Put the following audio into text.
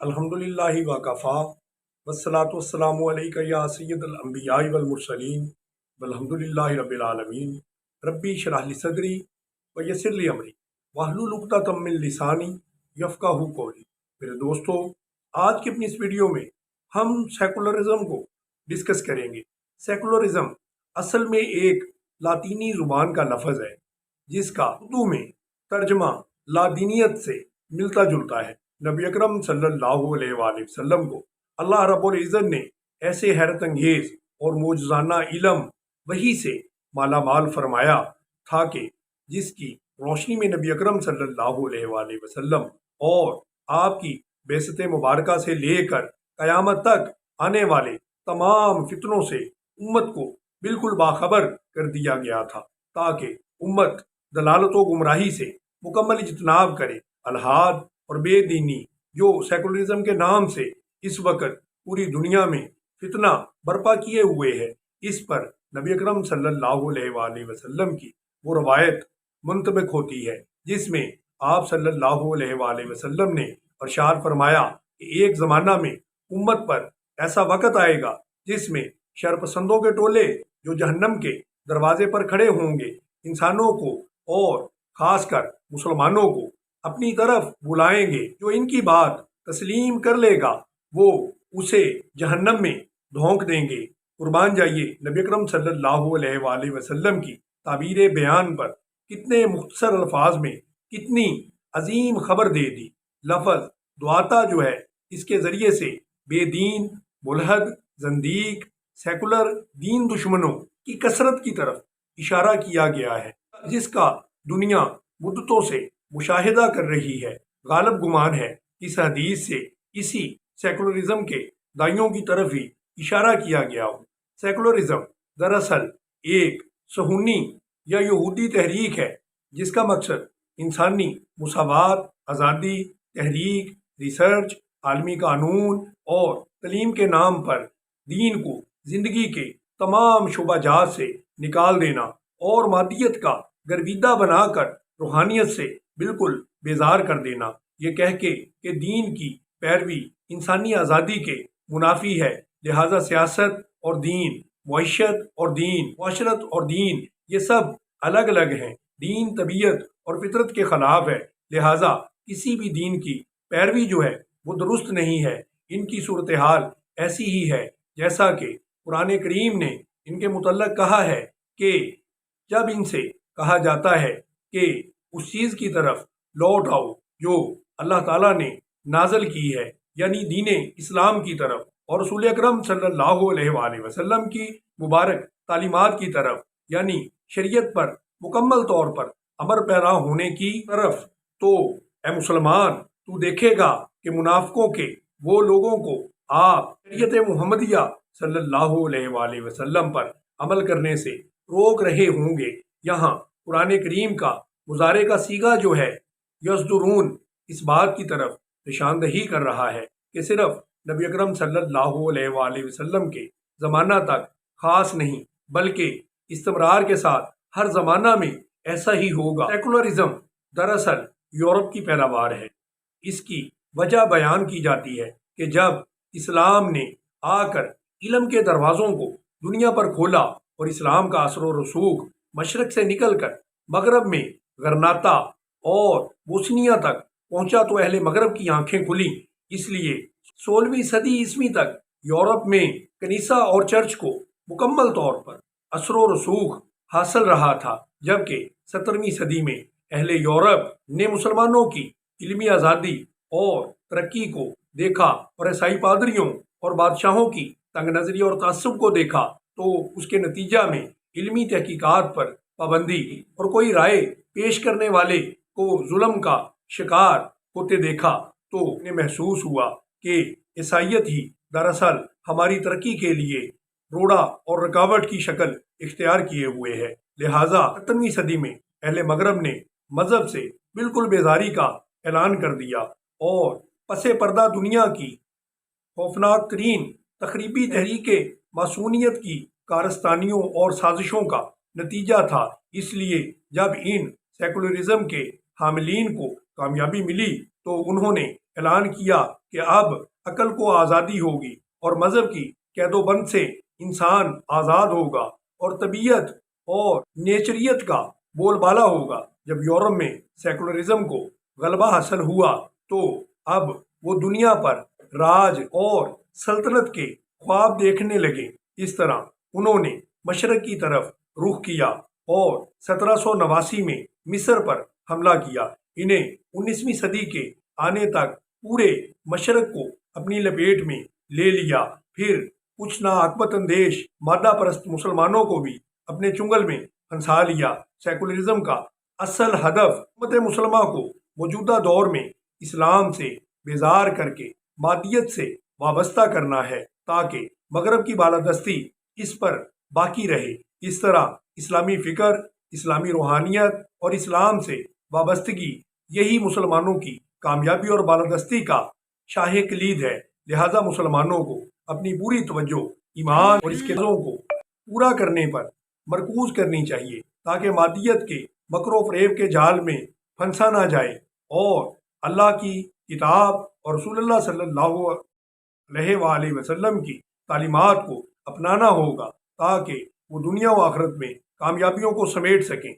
الحمدللہ وکفا والصلاۃ والسلام علیک یا سید الانبیاء والمرسلین والحمدللہ رب العالمین ربی اشرح لی صدری ویسر لی امری واحلل عقدۃ من لسانی یفقہوا قولی۔ میرے دوستو، آج کی اپنی اس ویڈیو میں ہم سیکولرزم کو ڈسکس کریں گے۔ سیکولرزم اصل میں ایک لاطینی زبان کا لفظ ہے جس کا اردو میں ترجمہ لادینیت سے ملتا جلتا ہے۔ نبی اکرم صلی اللہ علیہ وآلہ وسلم کو اللہ رب العزت نے ایسے حیرت انگیز اور معجزانہ علم وحی سے مالا مال فرمایا تھا کہ جس کی روشنی میں نبی اکرم صلی اللہ علیہ وآلہ وسلم اور آپ کی بعثت مبارکہ سے لے کر قیامت تک آنے والے تمام فتنوں سے امت کو بالکل باخبر کر دیا گیا تھا، تاکہ امت دلالت و گمراہی سے مکمل اجتناب کرے۔ الحاد اور بے دینی جو سیکولرزم کے نام سے اس وقت پوری دنیا میں فتنہ برپا کیے ہوئے ہے، اس پر نبی اکرم صلی اللہ علیہ وآلہ وسلم کی وہ روایت منطبق ہوتی ہے جس میں آپ صلی اللہ علیہ وآلہ وسلم نے ارشاد فرمایا کہ ایک زمانہ میں امت پر ایسا وقت آئے گا جس میں شرپسندوں کے ٹولے جو جہنم کے دروازے پر کھڑے ہوں گے، انسانوں کو اور خاص کر مسلمانوں کو اپنی طرف بلائیں گے۔ جو ان کی بات تسلیم کر لے گا وہ اسے جہنم میں دھونک دیں گے۔ قربان جائیے، نبی اکرم صلی اللہ علیہ وآلہ وسلم کی تعبیر بیان پر کتنے مختصر الفاظ میں کتنی عظیم خبر دے دی۔ لفظ دعاتا جو ہے اس کے ذریعے سے بے دین، ملحد، زندیق، سیکولر دین دشمنوں کی کثرت کی طرف اشارہ کیا گیا ہے، جس کا دنیا مدتوں سے مشاہدہ کر رہی ہے۔ غالب گمان ہے اس حدیث سے اسی سیکولرزم کے دائیوں کی طرف ہی اشارہ کیا گیا ہو۔ سیکولرزم دراصل ایک صہیونی یا یہودی تحریک ہے جس کا مقصد انسانی مساوات، آزادی، تحریک، ریسرچ، عالمی قانون اور تعلیم کے نام پر دین کو زندگی کے تمام شعبہ جات سے نکال دینا اور مادیت کا گرویدہ بنا کر روحانیت سے بالکل بیزار کر دینا، یہ کہہ کے کہ دین کی پیروی انسانی آزادی کے منافی ہے، لہذا سیاست اور دین، معیشت اور دین، معاشرت اور دین یہ سب الگ الگ ہیں۔ دین طبیعت اور فطرت کے خلاف ہے، لہذا کسی بھی دین کی پیروی جو ہے وہ درست نہیں ہے۔ ان کی صورتحال ایسی ہی ہے جیسا کہ قرآن کریم نے ان کے متعلق کہا ہے کہ جب ان سے کہا جاتا ہے کہ اس چیز کی طرف لوٹ آؤ جو اللہ تعالیٰ نے نازل کی ہے، یعنی دین اسلام کی طرف اور رسول اکرم صلی اللہ علیہ وآلہ وسلم کی مبارک تعلیمات کی طرف، یعنی شریعت پر مکمل طور پر امر پیرا ہونے کی طرف، تو اے مسلمان تو دیکھے گا کہ منافقوں کے وہ لوگوں کو آپ شریعت محمدیہ صلی اللہ علیہ وآلہ وسلم پر عمل کرنے سے روک رہے ہوں گے۔ یہاں قرآن کریم کا مضارع کا صیغہ جو ہے یصدرون اس بات کی طرف نشاندہی کر رہا ہے کہ صرف نبی اکرم صلی اللہ علیہ وآلہ وسلم کے زمانہ تک خاص نہیں بلکہ استمرار کے ساتھ ہر زمانہ میں ایسا ہی ہوگا۔ سیکولرزم دراصل یورپ کی پیداوار ہے۔ اس کی وجہ بیان کی جاتی ہے کہ جب اسلام نے آ کر علم کے دروازوں کو دنیا پر کھولا اور اسلام کا اثر و رسوخ مشرق سے نکل کر مغرب میں غرناطہ اور بوسنیا تک پہنچا تو اہل مغرب کی آنکھیں کھلی۔ اس لیے 16ویں صدی عیسوی تک یورپ میں کنیسہ اور چرچ کو مکمل طور پر اثر و رسوخ حاصل رہا تھا، جبکہ 17ویں صدی میں اہل یورپ نے مسلمانوں کی علمی آزادی اور ترقی کو دیکھا اور عیسائی پادریوں اور بادشاہوں کی تنگ نظری اور تعصب کو دیکھا، تو اس کے نتیجہ میں علمی تحقیقات پر پابندی اور کوئی رائے پیش کرنے والے کو ظلم کا شکار ہوتے دیکھا، تو انہیں محسوس ہوا کہ عیسائیت ہی دراصل ہماری ترقی کے لیے روڑا اور رکاوٹ کی شکل اختیار کیے ہوئے ہے۔ لہٰذا 17ویں صدی میں اہل مغرب نے مذہب سے بالکل بیزاری کا اعلان کر دیا اور پس پردہ دنیا کی خوفناک ترین تخریبی تحریک ماسونیت کی کارستانیوں اور سازشوں کا نتیجہ تھا۔ اس لیے جب ان سیکولرزم کے حاملین کو کامیابی ملی تو انہوں نے اعلان کیا کہ اب عقل کو آزادی ہوگی اور مذہب کی قید و بند سے انسان آزاد ہوگا اور طبیعت اور نیچریت کا بول بالا ہوگا۔ جب یورپ میں سیکولرزم کو غلبہ حاصل ہوا تو اب وہ دنیا پر راج اور سلطنت کے خواب دیکھنے لگے۔ اس طرح انہوں نے مشرق کی طرف رخ کیا اور 1789 میں مصر پر حملہ کیا۔ انہیں 19ویں صدی کے آنے تک پورے مشرق کو اپنی لپیٹ میں لے لیا۔ پھر کچھ ناعاقبت اندیش مادہ پرست مسلمانوں کو بھی اپنے چنگل میں پھنسا لیا۔ سیکولرزم کا اصل ہدف امت مسلمہ کو موجودہ دور میں اسلام سے بیزار کر کے مادیت سے وابستہ کرنا ہے تاکہ مغرب کی بالادستی اس پر باقی رہے۔ اس طرح اسلامی فکر، اسلامی روحانیت اور اسلام سے وابستگی یہی مسلمانوں کی کامیابی اور بالادستی کا شاہ کلید ہے۔ لہذا مسلمانوں کو اپنی پوری توجہ ایمان اور اس کے قدروں کو پورا کرنے پر مرکوز کرنی چاہیے تاکہ مادیت کے مکر و فریب کے جال میں پھنسا نہ جائے اور اللہ کی کتاب اور رسول اللہ صلی اللہ علیہ وآلہ وسلم کی تعلیمات کو اپنانا ہوگا تاکہ وہ دنیا و آخرت میں کامیابیوں کو سمیٹ سکیں۔